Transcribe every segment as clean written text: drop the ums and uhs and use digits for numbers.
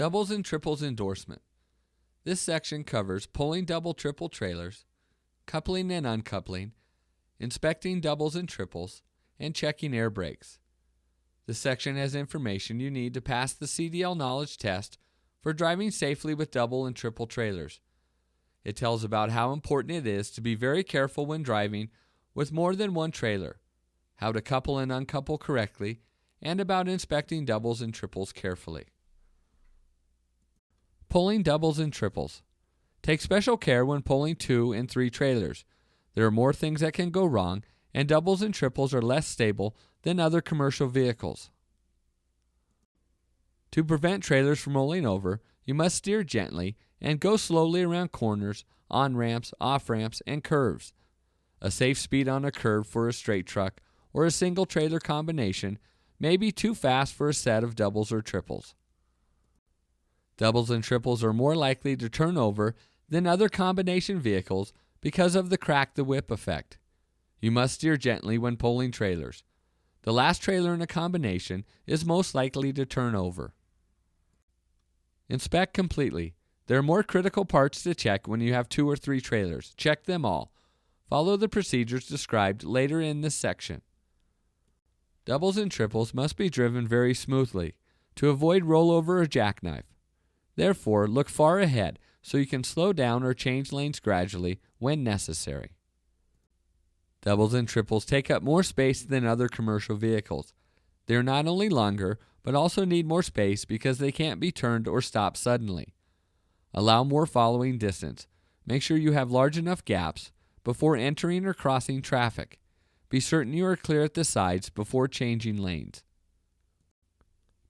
Doubles and triples endorsement. This section covers pulling double-triple trailers, coupling and uncoupling, inspecting doubles and triples, and checking air brakes. This section has information you need to pass the CDL knowledge test for driving safely with double and triple trailers. It tells about how important it is to be very careful when driving with more than one trailer, how to couple and uncouple correctly, and about inspecting doubles and triples carefully. Pulling doubles and triples. Take special care when pulling 2 and 3 trailers. There are more things that can go wrong, and doubles and triples are less stable than other commercial vehicles. To prevent trailers from rolling over, you must steer gently and go slowly around corners, on-ramps, off-ramps, and curves. A safe speed on a curve for a straight truck or a single trailer combination may be too fast for a set of doubles or triples. Doubles and triples are more likely to turn over than other combination vehicles because of the crack the whip effect. You must steer gently when pulling trailers. The last trailer in a combination is most likely to turn over. Inspect completely. There are more critical parts to check when you have 2 or 3 trailers. Check them all. Follow the procedures described later in this section. Doubles and triples must be driven very smoothly to avoid rollover or jackknife. Therefore, look far ahead so you can slow down or change lanes gradually when necessary. Doubles and triples take up more space than other commercial vehicles. They are not only longer, but also need more space because they can't be turned or stopped suddenly. Allow more following distance. Make sure you have large enough gaps before entering or crossing traffic. Be certain you are clear at the sides before changing lanes.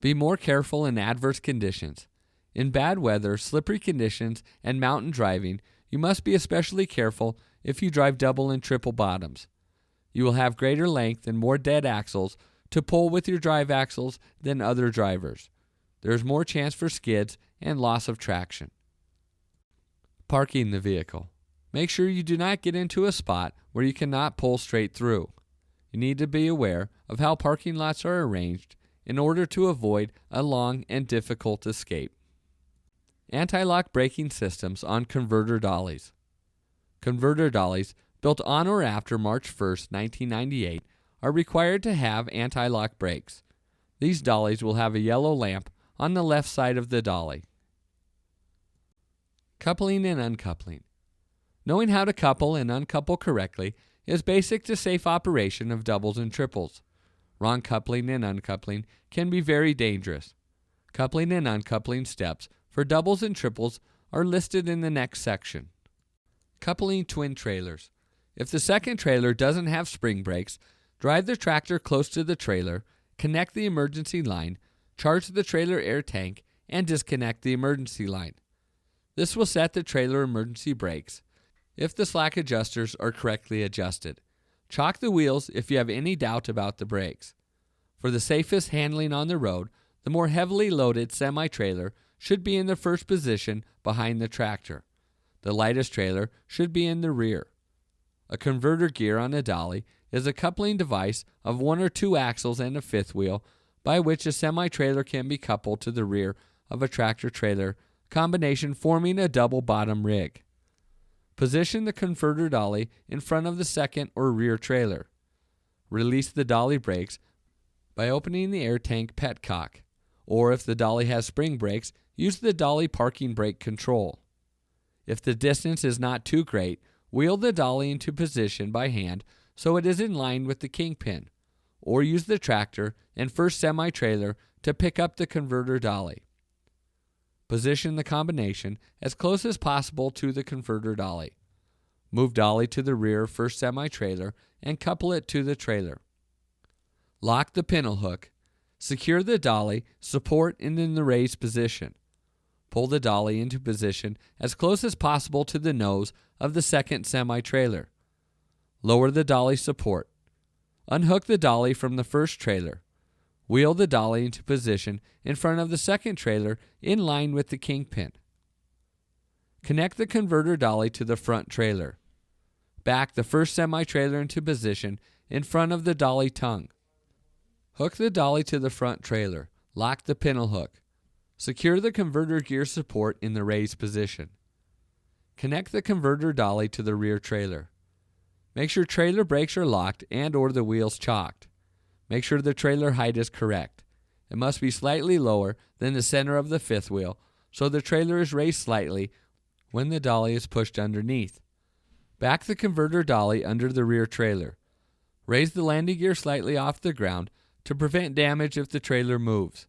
Be more careful in adverse conditions. In bad weather, slippery conditions, and mountain driving, you must be especially careful if you drive double and triple bottoms. You will have greater length and more dead axles to pull with your drive axles than other drivers. There is more chance for skids and loss of traction. Parking the vehicle. Make sure you do not get into a spot where you cannot pull straight through. You need to be aware of how parking lots are arranged in order to avoid a long and difficult escape. Anti-lock braking systems on converter dollies. Converter dollies built on or after March 1, 1998 are required to have anti-lock brakes. These dollies will have a yellow lamp on the left side of the dolly. Coupling and uncoupling. Knowing how to couple and uncouple correctly is basic to safe operation of doubles and triples. Wrong coupling and uncoupling can be very dangerous. Coupling and uncoupling steps for doubles and triples are listed in the next section. Coupling twin trailers. If the second trailer doesn't have spring brakes, drive the tractor close to the trailer, connect the emergency line, charge the trailer air tank, and disconnect the emergency line. This will set the trailer emergency brakes if the slack adjusters are correctly adjusted. Chock the wheels if you have any doubt about the brakes. For the safest handling on the road, the more heavily loaded semi-trailer should be in the first position behind the tractor. The lightest trailer should be in the rear. A converter gear on a dolly is a coupling device of 1 or 2 axles and a fifth wheel by which a semi-trailer can be coupled to the rear of a tractor-trailer combination forming a double bottom rig. Position the converter dolly in front of the second or rear trailer. Release the dolly brakes by opening the air tank petcock, or if the dolly has spring brakes, use the dolly parking brake control. If the distance is not too great, wheel the dolly into position by hand so it is in line with the kingpin, or use the tractor and first semi-trailer to pick up the converter dolly. Position the combination as close as possible to the converter dolly. Move dolly to the rear first semi-trailer and couple it to the trailer. Lock the pintle hook. Secure the dolly support in the raised position. Pull the dolly into position as close as possible to the nose of the second semi-trailer. Lower the dolly support. Unhook the dolly from the first trailer. Wheel the dolly into position in front of the second trailer in line with the kingpin. Connect the converter dolly to the front trailer. Back the first semi-trailer into position in front of the dolly tongue. Hook the dolly to the front trailer. Lock the pintle hook. Secure the converter gear support in the raised position. Connect the converter dolly to the rear trailer. Make sure trailer brakes are locked and or the wheels chocked. Make sure the trailer height is correct. It must be slightly lower than the center of the fifth wheel, so the trailer is raised slightly when the dolly is pushed underneath. Back the converter dolly under the rear trailer. Raise the landing gear slightly off the ground to prevent damage if the trailer moves.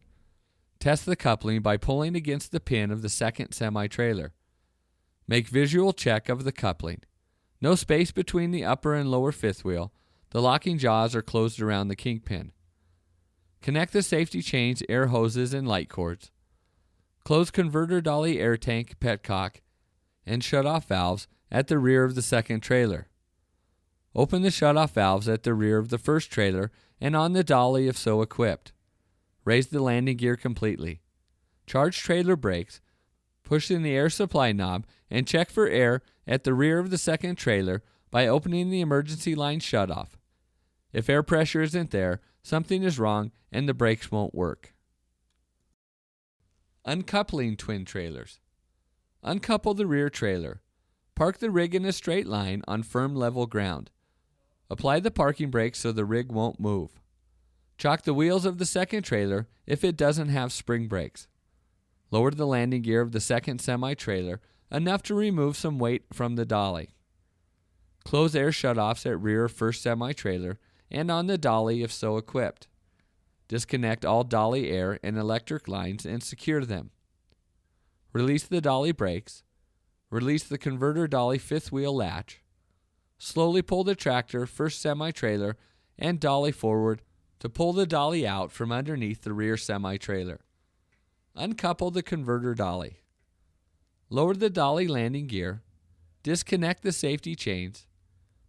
Test the coupling by pulling against the pin of the second semi-trailer. Make visual check of the coupling. No space between the upper and lower fifth wheel. The locking jaws are closed around the kingpin. Connect the safety chains, air hoses, and light cords. Close converter dolly air tank, petcock, and shutoff valves at the rear of the second trailer. Open the shutoff valves at the rear of the first trailer and on the dolly if so equipped. Raise the landing gear completely. Charge trailer brakes. Push in the air supply knob and check for air at the rear of the second trailer by opening the emergency line shutoff. If air pressure isn't there, something is wrong and the brakes won't work. Uncoupling twin trailers. Uncouple the rear trailer. Park the rig in a straight line on firm level ground. Apply the parking brakes so the rig won't move. Chock the wheels of the second trailer if it doesn't have spring brakes. Lower the landing gear of the second semi-trailer enough to remove some weight from the dolly. Close air shutoffs at rear of first semi-trailer and on the dolly if so equipped. Disconnect all dolly air and electric lines and secure them. Release the dolly brakes. Release the converter dolly fifth wheel latch. Slowly pull the tractor, first semi-trailer, and dolly forward to pull the dolly out from underneath the rear semi-trailer. Uncouple the converter dolly. Lower the dolly landing gear. Disconnect the safety chains.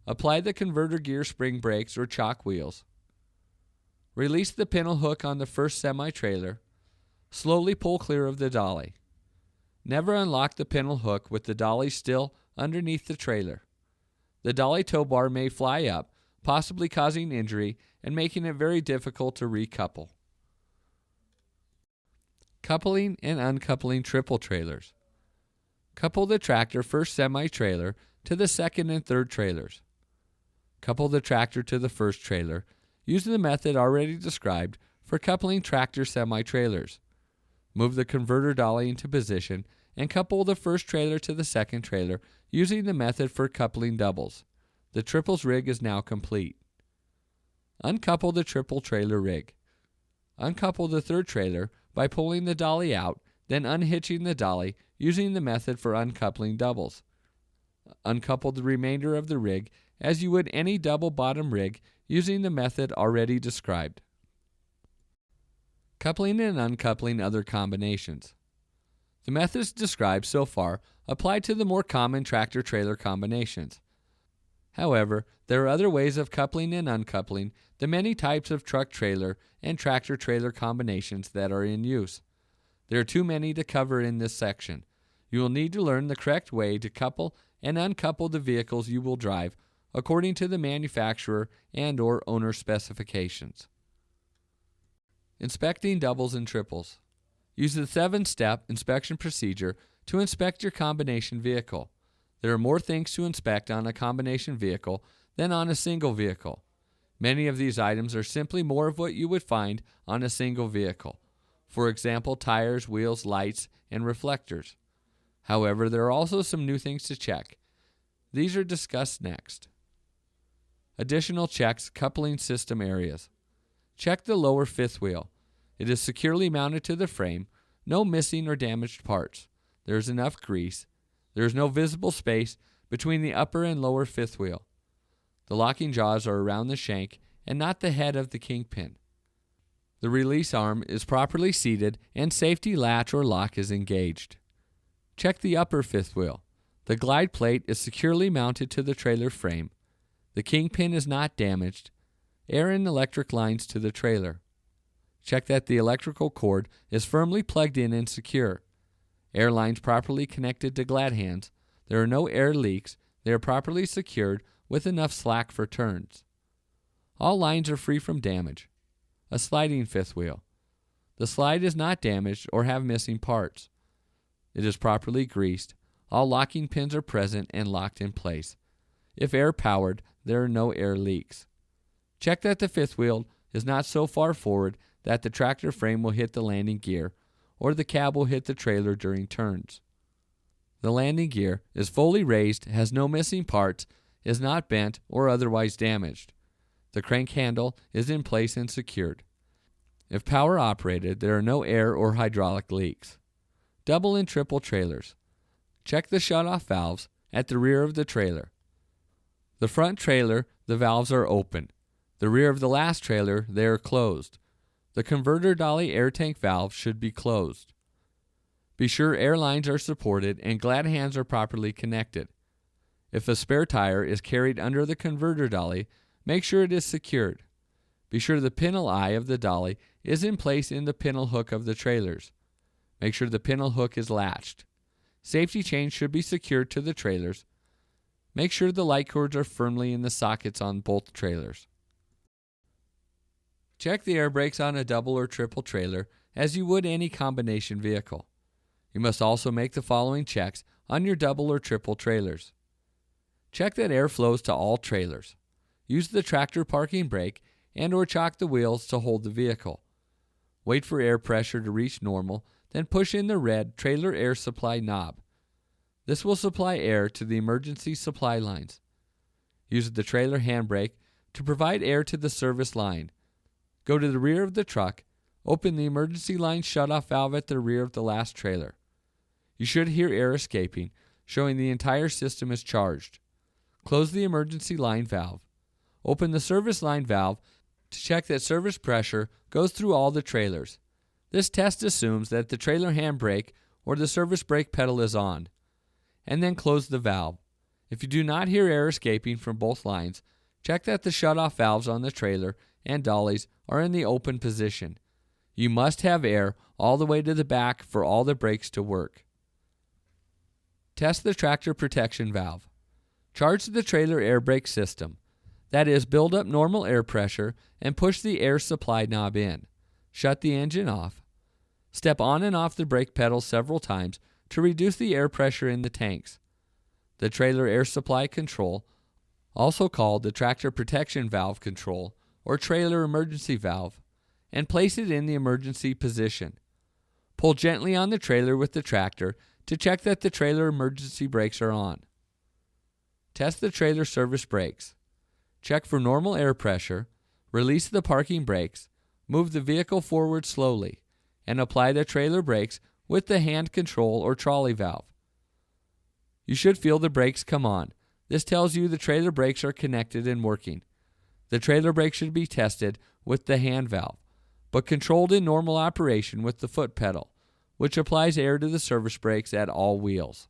Apply the converter gear spring brakes or chock wheels. Release the pintle hook on the first semi-trailer. Slowly pull clear of the dolly. Never unlock the pintle hook with the dolly still underneath the trailer. The dolly tow bar may fly up, possibly causing injury and making it very difficult to recouple. Coupling and uncoupling triple trailers. Couple the tractor first semi-trailer to the second and third trailers. Couple the tractor to the first trailer using the method already described for coupling tractor semi-trailers. Move the converter dolly into position and couple the first trailer to the second trailer using the method for coupling doubles. The triples rig is now complete. Uncouple the triple trailer rig. Uncouple the third trailer by pulling the dolly out, then unhitching the dolly using the method for uncoupling doubles. Uncouple the remainder of the rig as you would any double bottom rig using the method already described. Coupling and uncoupling other combinations. The methods described so far apply to the more common tractor-trailer combinations. However, there are other ways of coupling and uncoupling the many types of truck-trailer and tractor-trailer combinations that are in use. There are too many to cover in this section. You will need to learn the correct way to couple and uncouple the vehicles you will drive according to the manufacturer and/or owner specifications. Inspecting doubles and triples. Use the 7-step inspection procedure to inspect your combination vehicle. There are more things to inspect on a combination vehicle than on a single vehicle. Many of these items are simply more of what you would find on a single vehicle. For example, tires, wheels, lights, and reflectors. However, there are also some new things to check. These are discussed next. Additional checks, coupling system areas. Check the lower fifth wheel. It is securely mounted to the frame, no missing or damaged parts. There is enough grease. There is no visible space between the upper and lower fifth wheel. The locking jaws are around the shank and not the head of the kingpin. The release arm is properly seated and safety latch or lock is engaged. Check the upper fifth wheel. The glide plate is securely mounted to the trailer frame. The kingpin is not damaged. Air and electric lines to the trailer. Check that the electrical cord is firmly plugged in and secure. Air lines properly connected to glad hands. There are no air leaks. They are properly secured with enough slack for turns. All lines are free from damage. A sliding fifth wheel. The slide is not damaged or have missing parts. It is properly greased. All locking pins are present and locked in place. If air-powered, there are no air leaks. Check that the fifth wheel is not so far forward that the tractor frame will hit the landing gear or the cab will hit the trailer during turns. The landing gear is fully raised, has no missing parts, is not bent or otherwise damaged. The crank handle is in place and secured. If power operated, there are no air or hydraulic leaks. Double and triple trailers. Check the shutoff valves at the rear of the trailer. The front trailer, the valves are open. The rear of the last trailer, they are closed. The converter dolly air tank valve should be closed. Be sure air lines are supported and glad hands are properly connected. If a spare tire is carried under the converter dolly, make sure it is secured. Be sure the pintle eye of the dolly is in place in the pintle hook of the trailers. Make sure the pintle hook is latched. Safety chains should be secured to the trailers. Make sure the light cords are firmly in the sockets on both trailers. Check the air brakes on a double or triple trailer as you would any combination vehicle. You must also make the following checks on your double or triple trailers. Check that air flows to all trailers. Use the tractor parking brake and or chock the wheels to hold the vehicle. Wait for air pressure to reach normal, then push in the red trailer air supply knob. This will supply air to the emergency supply lines. Use the trailer handbrake to provide air to the service line. Go to the rear of the truck, open the emergency line shutoff valve at the rear of the last trailer. You should hear air escaping, showing the entire system is charged. Close the emergency line valve. Open the service line valve to check that service pressure goes through all the trailers. This test assumes that the trailer handbrake or the service brake pedal is on. And then close the valve. If you do not hear air escaping from both lines, check that the shutoff valves on the trailer and dollies are in the open position. You must have air all the way to the back for all the brakes to work. Test the tractor protection valve. Charge the trailer air brake system. That is, build up normal air pressure and push the air supply knob in. Shut the engine off. Step on and off the brake pedal several times to reduce the air pressure in the tanks. The trailer air supply control, also called the tractor protection valve control or trailer emergency valve, and place it in the emergency position. Pull gently on the trailer with the tractor to check that the trailer emergency brakes are on. Test the trailer service brakes. Check for normal air pressure, release the parking brakes, move the vehicle forward slowly, and apply the trailer brakes with the hand control or trolley valve. You should feel the brakes come on. This tells you the trailer brakes are connected and working. The trailer brake should be tested with the hand valve, but controlled in normal operation with the foot pedal, which applies air to the service brakes at all wheels.